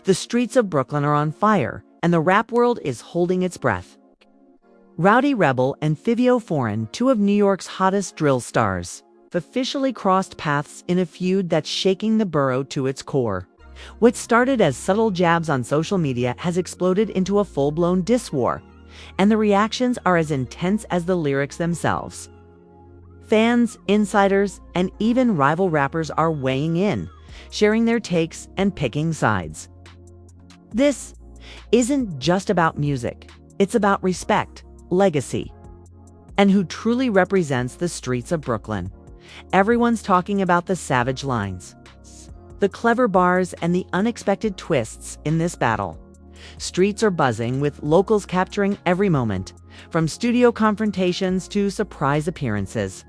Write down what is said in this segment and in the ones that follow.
The streets of Brooklyn are on fire, and the rap world is holding its breath. Rowdy Rebel and Fivio, two of New York's hottest drill stars, have officially crossed paths in a feud that's shaking the borough to its core. What started as subtle jabs on social media has exploded into a full-blown diss war, and the reactions are as intense as the lyrics themselves. Fans, insiders, and even rival rappers are weighing in, sharing their takes and picking sides. This isn't just about music. It's about respect, legacy, and who truly represents the streets of Brooklyn. Everyone's talking about the savage lines, the clever bars, and the unexpected twists in this battle. Streets are buzzing, with locals capturing every moment, from studio confrontations to surprise appearances.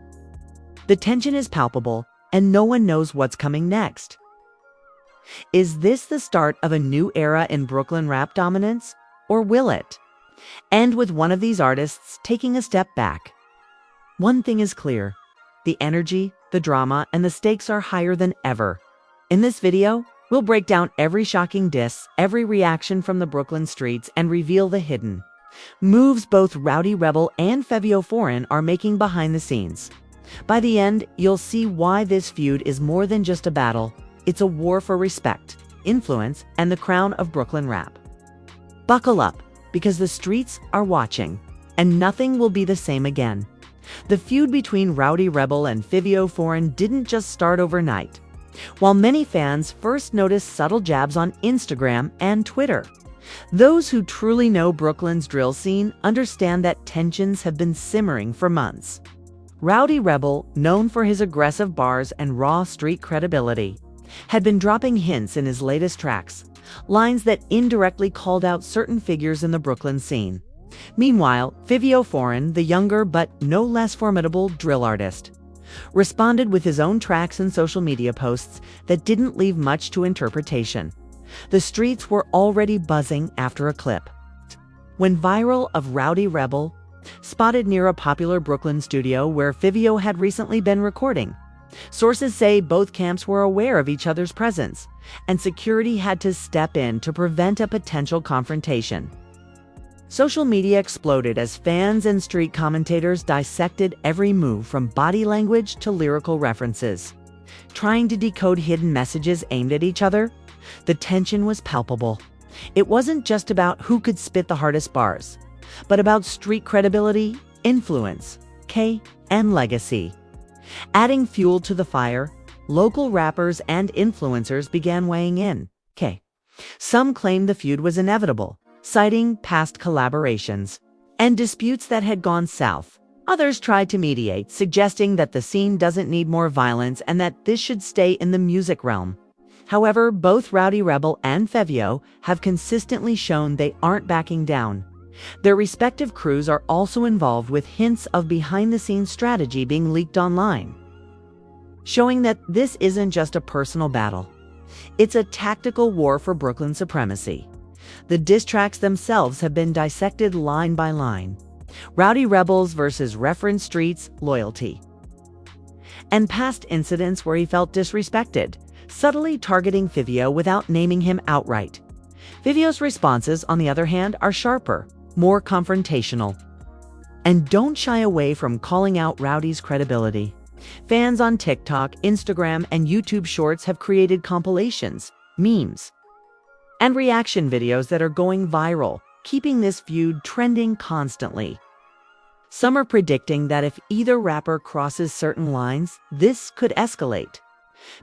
The tension is palpable, and no one knows what's coming next. Is this the start of a new era in Brooklyn rap dominance, or will it end with one of these artists taking a step back? One thing is clear: the energy, the drama, and the stakes are higher than ever. In this video, we'll break down every shocking diss, every reaction from the Brooklyn streets, and reveal the hidden moves both Rowdy Rebel and Fivio are making behind the scenes. By the end, you'll see why this feud is more than just a battle. It's a war for respect, influence, and the crown of Brooklyn rap. Buckle up, because the streets are watching, and nothing will be the same again. The feud between Rowdy Rebel and Fivio didn't just start overnight. While many fans first noticed subtle jabs on Instagram and Twitter, those who truly know Brooklyn's drill scene understand that tensions have been simmering for months. Rowdy Rebel, known for his aggressive bars and raw street credibility, had been dropping hints in his latest tracks, lines that indirectly called out certain figures in the Brooklyn scene. Meanwhile, Fivio, the younger but no less formidable drill artist, responded with his own tracks and social media posts that didn't leave much to interpretation. The streets were already buzzing after a clip went viral of Rowdy Rebel spotted near a popular Brooklyn studio where Fivio had recently been recording. Sources say both camps were aware of each other's presence, and security had to step in to prevent a potential confrontation. Social media exploded as fans and street commentators dissected every move, from body language to lyrical references, trying to decode hidden messages aimed at each other. The tension was palpable. It wasn't just about who could spit the hardest bars, but about street credibility, influence, and legacy. Adding fuel to the fire, local rappers and influencers began weighing in. Some claimed the feud was inevitable, citing past collaborations and disputes that had gone south. Others tried to mediate, suggesting that the scene doesn't need more violence and that this should stay in the music realm. However, both Rowdy Rebel and Fivio have consistently shown they aren't backing down. Their respective crews are also involved, with hints of behind-the-scenes strategy being leaked online, showing that this isn't just a personal battle. It's a tactical war for Brooklyn supremacy. The diss tracks themselves have been dissected line by line. Rowdy Rebels versus reference streets loyalty, and past incidents where he felt disrespected, subtly targeting Fivio without naming him outright. Fivio's responses, on the other hand, are sharper, more confrontational, and don't shy away from calling out Rowdy's credibility. Fans on TikTok, Instagram, and YouTube Shorts have created compilations, memes, and reaction videos that are going viral, keeping this feud trending constantly. Some are predicting that if either rapper crosses certain lines, this could escalate.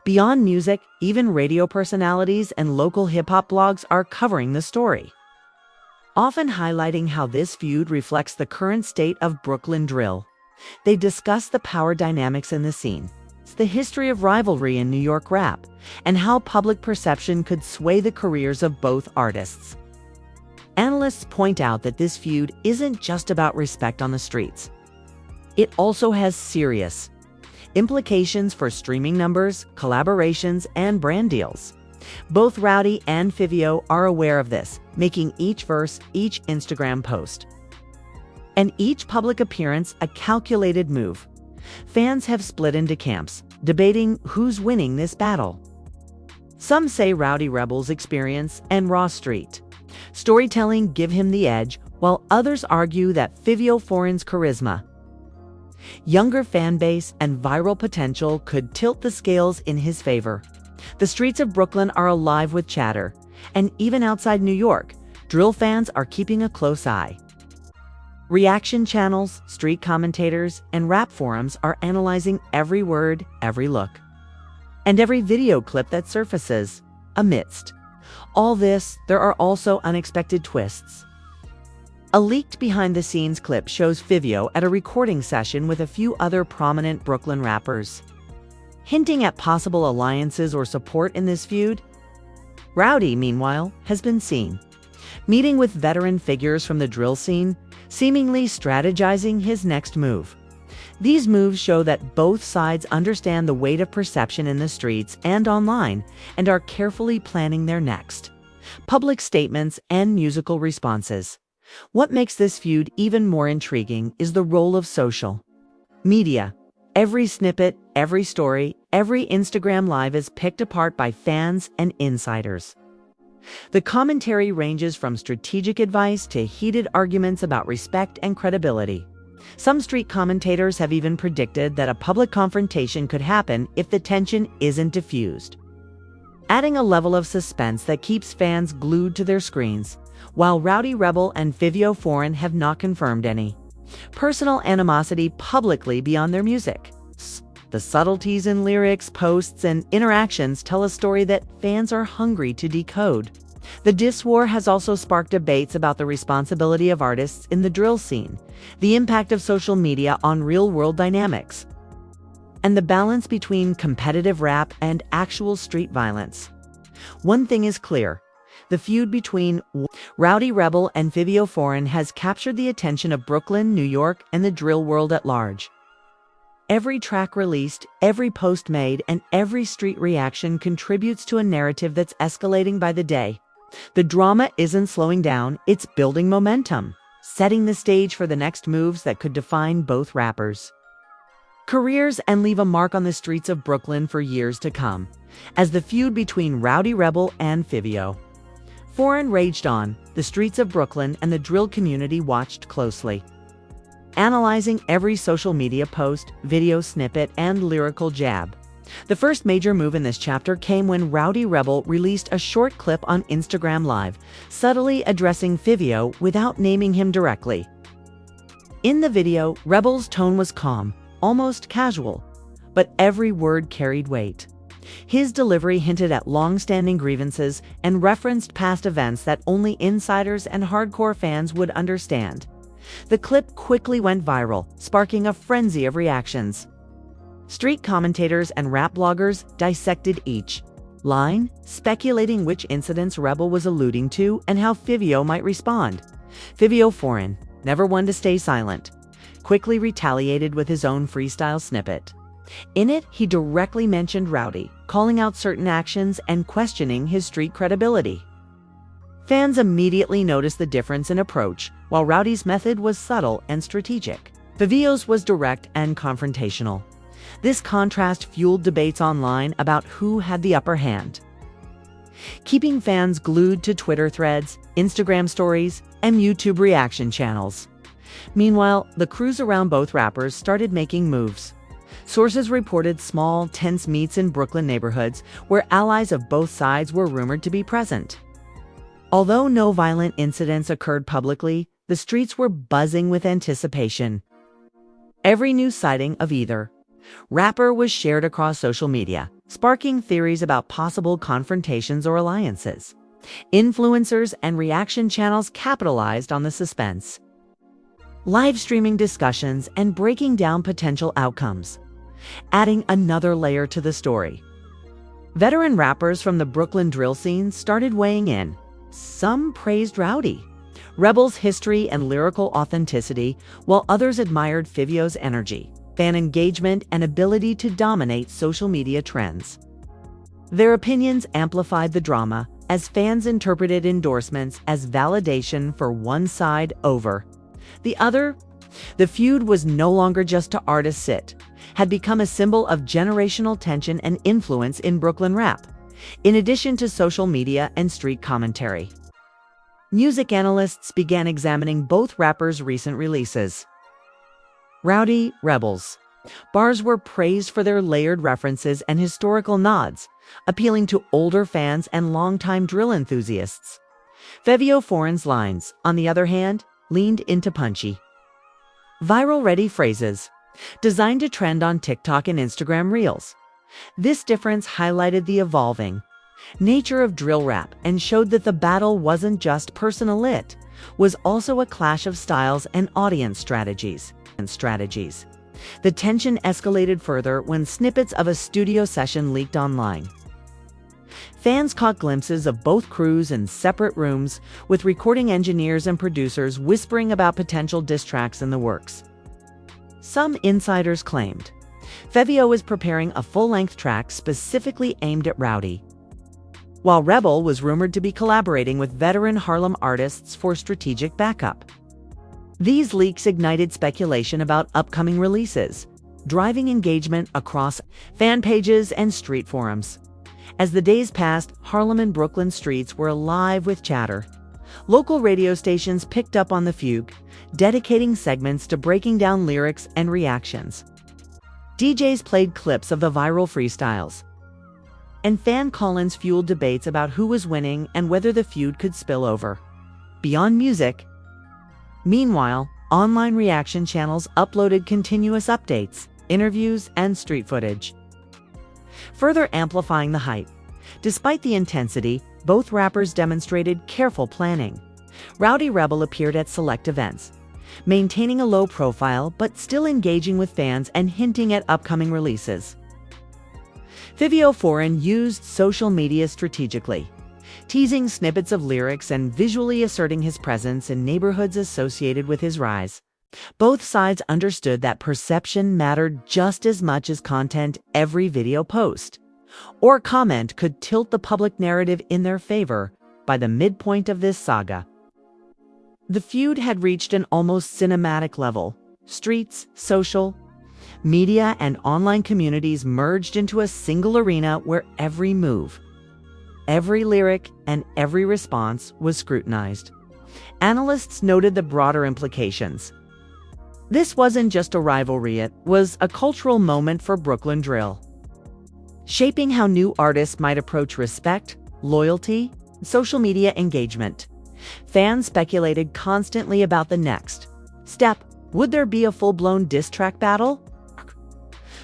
Beyond music, even radio personalities and local hip-hop blogs are covering the story, often highlighting how this feud reflects the current state of Brooklyn drill. They discuss the power dynamics in the scene, the history of rivalry in New York rap, and how public perception could sway the careers of both artists. Analysts point out that this feud isn't just about respect on the streets. It also has serious implications for streaming numbers, collaborations, and brand deals. Both Rowdy and Fivio are aware of this, making each verse, each Instagram post, and each public appearance a calculated move. Fans have split into camps, debating who's winning this battle. Some say Rowdy Rebel's experience and raw street storytelling give him the edge, while others argue that Fivio Foreign's charisma, younger fan base, and viral potential could tilt the scales in his favor. The streets of Brooklyn are alive with chatter, and even outside New York, drill fans are keeping a close eye. Reaction channels, street commentators, and rap forums are analyzing every word, every look, and every video clip that surfaces. Amidst all this, there are also unexpected twists. A leaked behind-the-scenes clip shows Fivio at a recording session with a few other prominent Brooklyn rappers, hinting at possible alliances or support in this feud. Rowdy, meanwhile, has been seen meeting with veteran figures from the drill scene, seemingly strategizing his next move. These moves show that both sides understand the weight of perception in the streets and online and are carefully planning their next public statements and musical responses. What makes this feud even more intriguing is the role of social media. Every snippet, every story, every Instagram live is picked apart by fans and insiders. The commentary ranges from strategic advice to heated arguments about respect and credibility. Some street commentators have even predicted that a public confrontation could happen if the tension isn't diffused, adding a level of suspense that keeps fans glued to their screens. While Rowdy Rebel and Fivio Foreign have not confirmed any personal animosity publicly beyond their music, the subtleties in lyrics, posts, and interactions tell a story that fans are hungry to decode. The diss war has also sparked debates about the responsibility of artists in the drill scene, the impact of social media on real-world dynamics, and the balance between competitive rap and actual street violence. One thing is clear: the feud between Rowdy Rebel and Fivio Foreign has captured the attention of Brooklyn, New York, and the drill world at large. Every track released, every post made, and every street reaction contributes to a narrative that's escalating by the day. The drama isn't slowing down, it's building momentum, setting the stage for the next moves that could define both rappers' careers and leave a mark on the streets of Brooklyn for years to come. As the feud between Rowdy Rebel and Fivio Foreign raged on, the streets of Brooklyn and the drill community watched closely, analyzing every social media post, video snippet, and lyrical jab. The first major move in this chapter came when Rowdy Rebel released a short clip on Instagram Live, subtly addressing Fivio without naming him directly. In the video, Rebel's tone was calm, almost casual, but every word carried weight. His delivery hinted at long-standing grievances and referenced past events that only insiders and hardcore fans would understand. The clip quickly went viral, sparking a frenzy of reactions. Street commentators and rap bloggers dissected each line, speculating which incidents Rebel was alluding to and how Fivio might respond. Fivio Foreign, never one to stay silent, quickly retaliated with his own freestyle snippet. In it, he directly mentioned Rowdy, calling out certain actions and questioning his street credibility. Fans immediately noticed the difference in approach. While Rowdy's method was subtle and strategic, Fivio's was direct and confrontational. This contrast fueled debates online about who had the upper hand, keeping fans glued to Twitter threads, Instagram stories, and YouTube reaction channels. Meanwhile, the crews around both rappers started making moves. Sources reported small, tense meets in Brooklyn neighborhoods where allies of both sides were rumored to be present. Although no violent incidents occurred publicly, the streets were buzzing with anticipation. Every new sighting of either rapper was shared across social media, sparking theories about possible confrontations or alliances. Influencers and reaction channels capitalized on the suspense, live streaming discussions and breaking down potential outcomes, adding another layer to the story. Veteran rappers from the Brooklyn drill scene started weighing in. Some praised Rowdy Rebel's history and lyrical authenticity, while others admired Fivio's energy, fan engagement, and ability to dominate social media trends. Their opinions amplified the drama, as fans interpreted endorsements as validation for one side over the other. The feud was no longer just to artists, it had become a symbol of generational tension and influence in Brooklyn rap. in addition to social media and street commentary. Music analysts began examining both rappers' recent releases. Rowdy, Rebels. Bars were praised for their layered references and historical nods, appealing to older fans and longtime drill enthusiasts. Fivio Foreign's lines, on the other hand, leaned into punchy, viral-ready phrases, designed to trend on TikTok and Instagram Reels. This difference highlighted the evolving nature of drill rap and showed that the battle wasn't just personal, it was also a clash of styles and audience strategies. The tension escalated further when snippets of a studio session leaked online. Fans caught glimpses of both crews in separate rooms, with recording engineers and producers whispering about potential diss tracks in the works. Some insiders claimed Fivio is preparing a full-length track specifically aimed at Rowdy, while Rebel was rumored to be collaborating with veteran Harlem artists for strategic backup. These leaks ignited speculation about upcoming releases, driving engagement across fan pages and street forums. As the days passed, Harlem and Brooklyn streets were alive with chatter. Local radio stations picked up on the Feud, dedicating segments to breaking down lyrics and reactions. DJs played clips of the viral freestyles, and fan call-ins fueled debates about who was winning and whether the feud could spill over beyond music. Meanwhile, online reaction channels uploaded continuous updates, interviews, and street footage, further amplifying the hype. Despite the intensity, both rappers demonstrated careful planning. Rowdy Rebel appeared at select events, maintaining a low profile but still engaging with fans and hinting at upcoming releases. Fivio Foreign used social media strategically, teasing snippets of lyrics and visually asserting his presence in neighborhoods associated with his rise. Both sides understood that perception mattered just as much as content. Every video post or comment could tilt the public narrative in their favor. By the midpoint of this saga, the feud had reached an almost cinematic level. Streets, social media, and online communities merged into a single arena where every move, every lyric, and every response was scrutinized. Analysts noted the broader implications. This wasn't just a rivalry, it was a cultural moment for Brooklyn drill, shaping how new artists might approach respect, loyalty, and social media engagement. Fans speculated constantly about the next step. Would there be a full-blown diss track battle?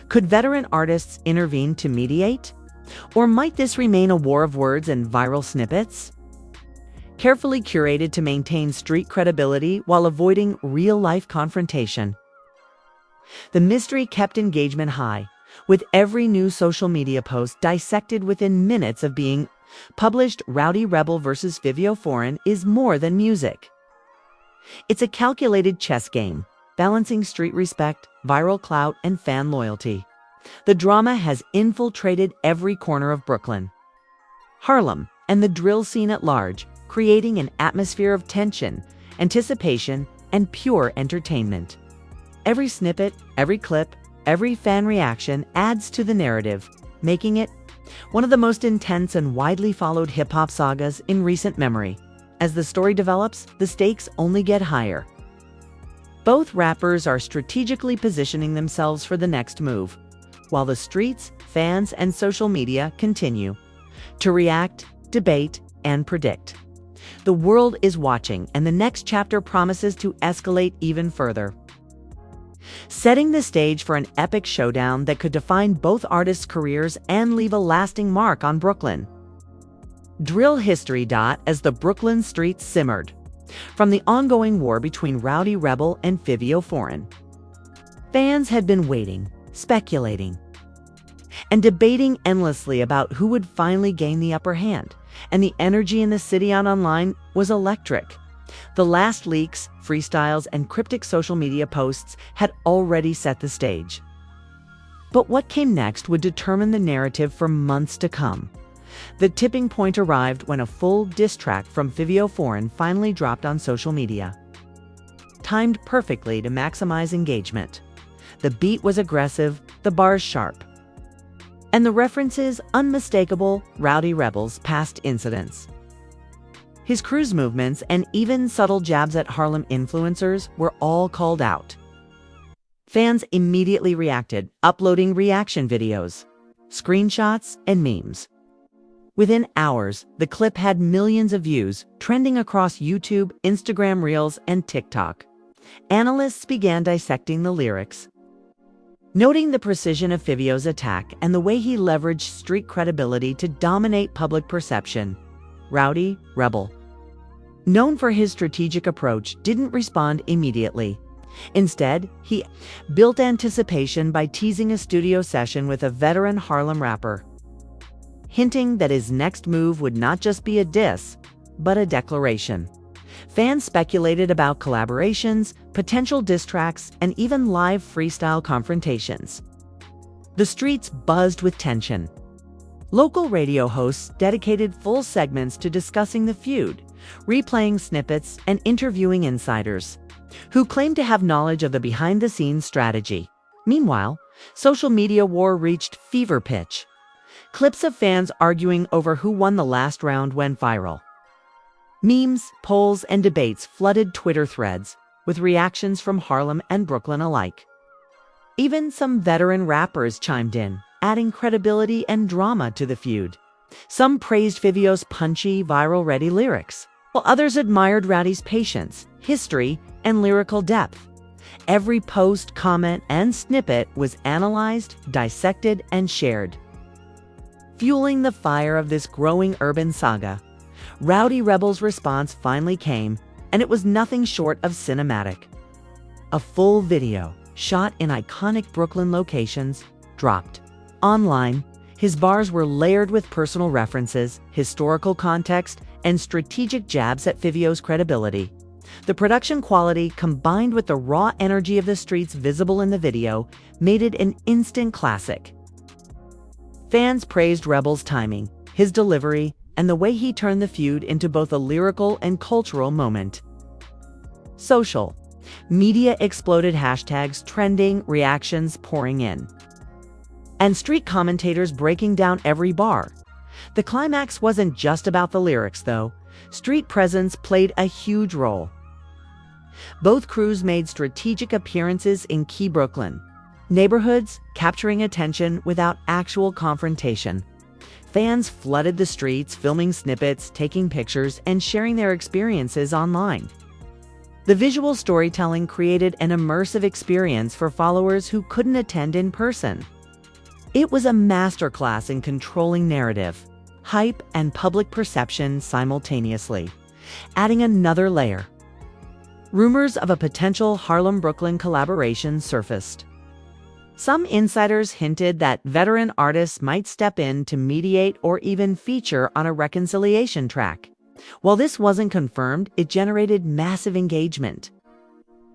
Could veteran artists intervene to mediate? Or might this remain a war of words and viral snippets, carefully curated to maintain street credibility while avoiding real-life confrontation? The mystery kept engagement high, with every new social media post dissected within minutes of being published. Rowdy Rebel versus Fivio Foreign is more than music. It's a calculated chess game, balancing street respect, viral clout, and fan loyalty. The drama has infiltrated every corner of Brooklyn, Harlem, and the drill scene at large, creating an atmosphere of tension, anticipation, and pure entertainment. Every snippet, every clip, every fan reaction adds to the narrative, making it one of the most intense and widely followed hip-hop sagas in recent memory. As the story develops, the stakes only get higher. Both rappers are strategically positioning themselves for the next move, while the streets, fans, and social media continue to react, debate, and predict. The world is watching, and the next chapter promises to escalate even further, setting the stage for an epic showdown that could define both artists' careers and leave a lasting mark on Brooklyn drill history. As the Brooklyn streets simmered from the ongoing war between Rowdy Rebel and Fivio Foreign, fans had been waiting, speculating, and debating endlessly about who would finally gain the upper hand, and the energy in the city and online was electric. The last leaks, freestyles, and cryptic social media posts had already set the stage. But what came next would determine the narrative for months to come. The tipping point arrived when a full diss track from Fivio Foreign finally dropped on social media, timed perfectly to maximize engagement. The beat was aggressive, the bars sharp, And the references unmistakable Rowdy Rebel's past incidents. His cruise movements and even subtle jabs at Harlem influencers were all called out. Fans immediately reacted, uploading reaction videos, screenshots, and memes. Within hours, the clip had millions of views, trending across YouTube, Instagram Reels, and TikTok. Analysts began dissecting the lyrics, noting the precision of Fivio's attack and the way he leveraged street credibility to dominate public perception. Rowdy Rebel, known for his strategic approach, didn't respond immediately. Instead, he built anticipation by teasing a studio session with a veteran Harlem rapper, hinting that his next move would not just be a diss, but a declaration. Fans speculated about collaborations, potential diss tracks, and even live freestyle confrontations. The streets buzzed with tension. Local radio hosts dedicated full segments to discussing the feud, replaying snippets and interviewing insiders who claimed to have knowledge of the behind-the-scenes strategy. Meanwhile, social media war reached fever pitch. Clips of fans arguing over who won the last round went viral. Memes, polls, and debates flooded Twitter threads, with reactions from Harlem and Brooklyn alike. Even some veteran rappers chimed in, adding credibility and drama to the feud. Some praised Fivio's punchy, viral-ready lyrics, while others admired Rowdy's patience, history, and lyrical depth. Every post, comment, and snippet was analyzed, dissected, and shared. Fueling the fire of this growing urban saga, Rowdy Rebel's response finally came, and it was nothing short of cinematic. A full video, shot in iconic Brooklyn locations, dropped. Online, his bars were layered with personal references, historical context, and strategic jabs at Fivio's credibility. The production quality, combined with the raw energy of the streets visible in the video, made it an instant classic. Fans praised Rebel's timing, his delivery, and the way he turned the feud into both a lyrical and cultural moment. Social media exploded, hashtags trending, reactions pouring in, and street commentators breaking down every bar. The climax wasn't just about the lyrics, though. Street presence played a huge role. Both crews made strategic appearances in key Brooklyn neighborhoods, capturing attention without actual confrontation. Fans flooded the streets, filming snippets, taking pictures, and sharing their experiences online. The visual storytelling created an immersive experience for followers who couldn't attend in person. It was a masterclass in controlling narrative, hype, and public perception simultaneously, adding another layer. Rumors of a potential Harlem-Brooklyn collaboration surfaced. Some insiders hinted that veteran artists might step in to mediate or even feature on a reconciliation track. While this wasn't confirmed, it generated massive engagement.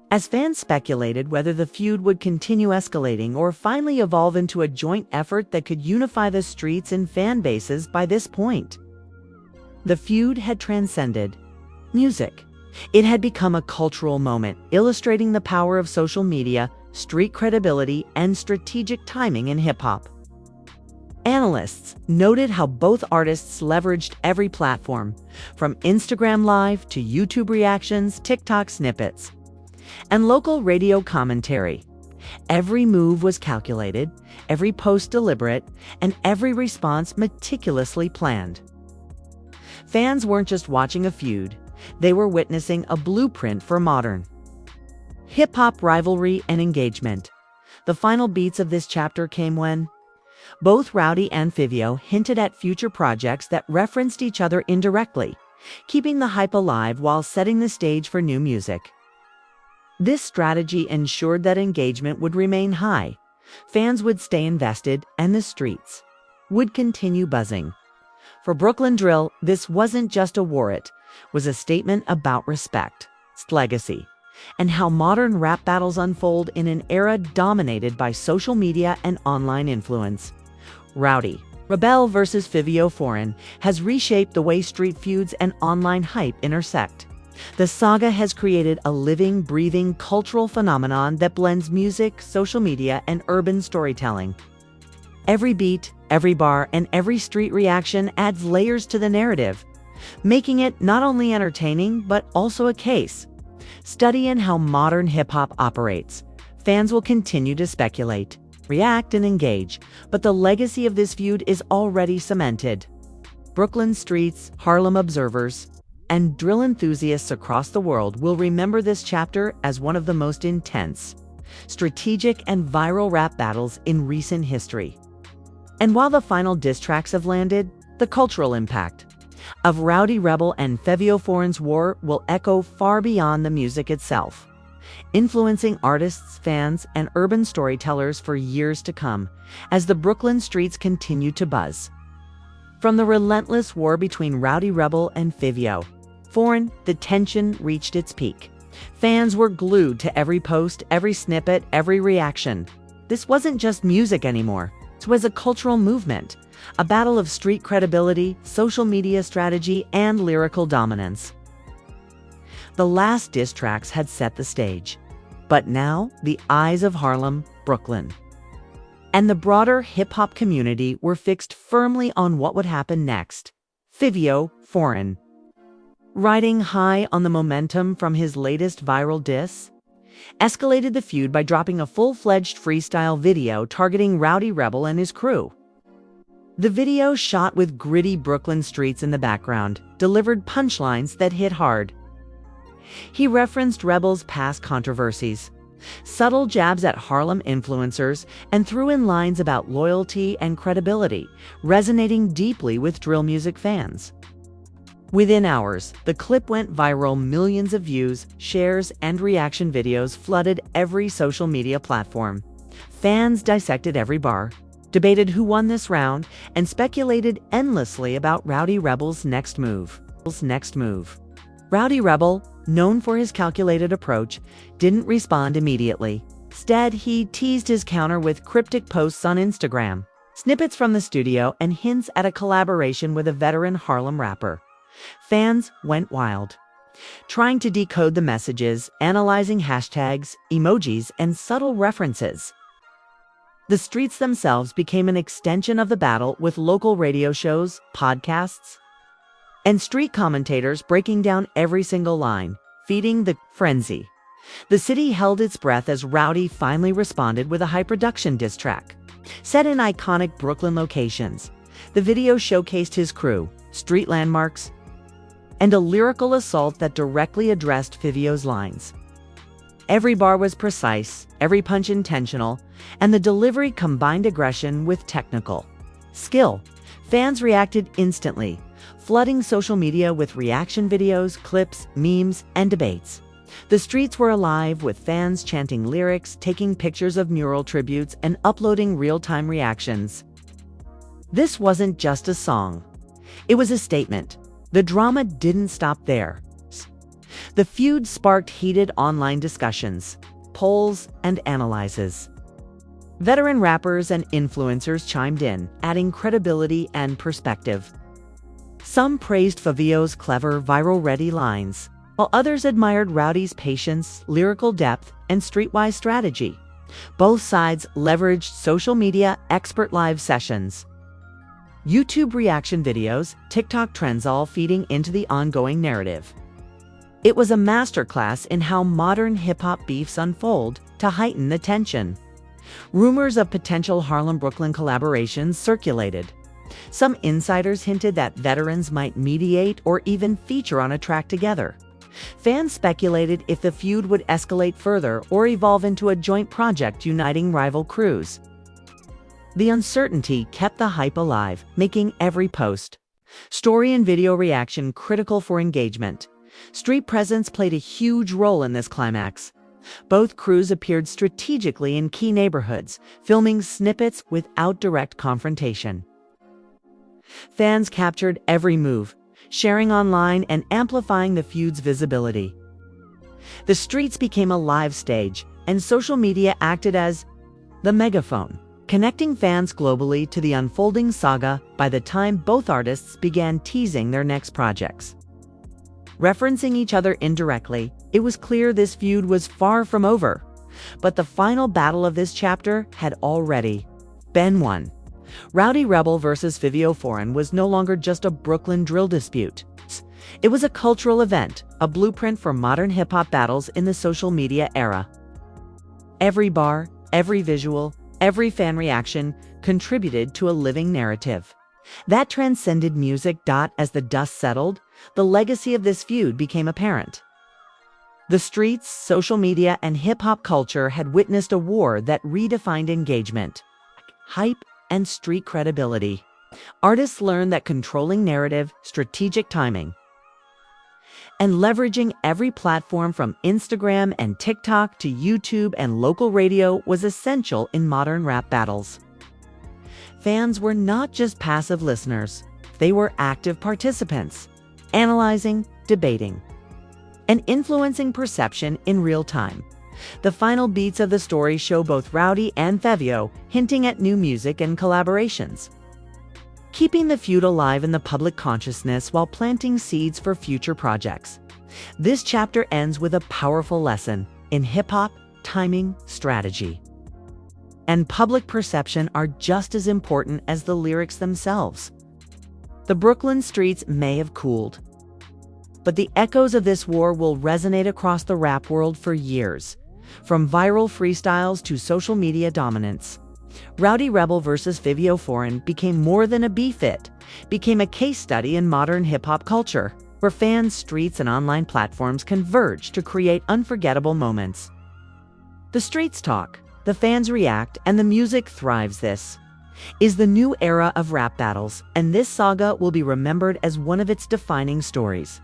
As fans speculated whether the feud would continue escalating or finally evolve into a joint effort that could unify the streets and fan bases by this point. The feud had transcended music. It had become a cultural moment, illustrating the power of social media, street credibility, and strategic timing in hip-hop. Analysts noted how both artists leveraged every platform, from Instagram Live to YouTube reactions, TikTok snippets, and local radio commentary. Every move was calculated, every post deliberate, and every response meticulously planned. Fans weren't just watching a feud, they were witnessing a blueprint for modern hip-hop rivalry and engagement. The final beats of this chapter came when both Rowdy and Fivio hinted at future projects that referenced each other indirectly, keeping the hype alive while setting the stage for new music. This strategy ensured that engagement would remain high, fans would stay invested, and the streets would continue buzzing. For Brooklyn Drill, this wasn't just a war, it was a statement about respect, its legacy, and how modern rap battles unfold in an era dominated by social media and online influence. Rowdy Rebel vs. Fivio Foreign has reshaped the way street feuds and online hype intersect. The saga has created a living, breathing cultural phenomenon that blends music, social media, and urban storytelling. Every beat, every bar, and every street reaction adds layers to the narrative, making it not only entertaining but also a case study in how modern hip-hop operates. Fans will continue to speculate, react, and engage, but the legacy of this feud is already cemented. Brooklyn streets, Harlem observers, and drill enthusiasts across the world will remember this chapter as one of the most intense, strategic, and viral rap battles in recent history. And while the final diss tracks have landed, the cultural impact of Rowdy Rebel and Fivio Foreign's war will echo far beyond the music itself, influencing artists, fans, and urban storytellers for years to come as the Brooklyn streets continue to buzz. From the relentless war between Rowdy Rebel and Fivio Foreign, the tension reached its peak. Fans were glued to every post, every snippet, every reaction. This wasn't just music anymore. It was a cultural movement, a battle of street credibility, social media strategy, and lyrical dominance. The last diss tracks had set the stage, but now the eyes of Harlem, Brooklyn, and the broader hip-hop community were fixed firmly on what would happen next. Fivio Foreign, riding high on the momentum from his latest viral diss, escalated the feud by dropping a full-fledged freestyle video targeting Rowdy Rebel and his crew. The video, shot with gritty Brooklyn streets in the background, delivered punchlines that hit hard. He referenced Rebel's past controversies, subtle jabs at Harlem influencers, and threw in lines about loyalty and credibility, resonating deeply with drill music fans. Within hours, the clip went viral. Millions of views, shares, and reaction videos flooded every social media platform. Fans dissected every bar, debated who won this round, and speculated endlessly about Rowdy Rebel's next move. Rowdy Rebel, known for his calculated approach, didn't respond immediately. Instead, he teased his counter with cryptic posts on Instagram, snippets from the studio, and hints at a collaboration with a veteran Harlem rapper. Fans went wild, trying to decode the messages, analyzing hashtags, emojis, and subtle references. The streets themselves became an extension of the battle, with local radio shows, podcasts, and street commentators breaking down every single line, feeding the frenzy. The city held its breath as Rowdy finally responded with a high-production diss track, set in iconic Brooklyn locations. The video showcased his crew, street landmarks, and a lyrical assault that directly addressed Fivio's lines. Every bar was precise, every punch intentional, and the delivery combined aggression with technical skill. Fans reacted instantly, flooding social media with reaction videos, clips, memes, and debates. The streets were alive with fans chanting lyrics, taking pictures of mural tributes, and uploading real-time reactions. This wasn't just a song. It was a statement. The drama didn't stop there. The feud sparked heated online discussions, polls, and analyses. Veteran rappers and influencers chimed in, adding credibility and perspective. Some praised Fivio's clever, viral-ready lines, while others admired Rowdy's patience, lyrical depth, and streetwise strategy. Both sides leveraged social media, expert live sessions, YouTube reaction videos, TikTok trends, all feeding into the ongoing narrative. It was a masterclass in how modern hip-hop beefs unfold to heighten the tension. Rumors of potential Harlem-Brooklyn collaborations circulated. Some insiders hinted that veterans might mediate or even feature on a track together. Fans speculated if the feud would escalate further or evolve into a joint project uniting rival crews. The uncertainty kept the hype alive, making every post, story, and video reaction critical for engagement. Street presence played a huge role in this climax. Both crews appeared strategically in key neighborhoods, filming snippets without direct confrontation. Fans captured every move, sharing online and amplifying the feud's visibility. The streets became a live stage, and social media acted as the megaphone, connecting fans globally to the unfolding saga. By the time both artists began teasing their next projects, referencing each other indirectly, it was clear this feud was far from over. But the final battle of this chapter had already been won. Rowdy Rebel versus Fivio Foreign was no longer just a Brooklyn drill dispute. It was a cultural event, a blueprint for modern hip-hop battles in the social media era. Every bar, every visual, every fan reaction contributed to a living narrative that transcended music. As the dust settled, the legacy of this feud became apparent. The streets, social media, and hip-hop culture had witnessed a war that redefined engagement, hype, and street credibility. Artists learned that controlling narrative, strategic timing, and leveraging every platform from Instagram and TikTok to YouTube and local radio was essential in modern rap battles. Fans were not just passive listeners, they were active participants, analyzing, debating, and influencing perception in real time. The final beats of the story show both Rowdy and Fivio hinting at new music and collaborations, keeping the feud alive in the public consciousness while planting seeds for future projects. This chapter ends with a powerful lesson in hip-hop. Timing, strategy, and public perception are just as important as the lyrics themselves. The Brooklyn streets may have cooled, but the echoes of this war will resonate across the rap world for years. From viral freestyles to social media dominance, Rowdy Rebel versus Fivio Foreign became more than a beef. It became a case study in modern hip-hop culture, where fans, streets, and online platforms converge to create unforgettable moments. The streets talk, the fans react, and the music thrives. This is the new era of rap battles, and this saga will be remembered as one of its defining stories.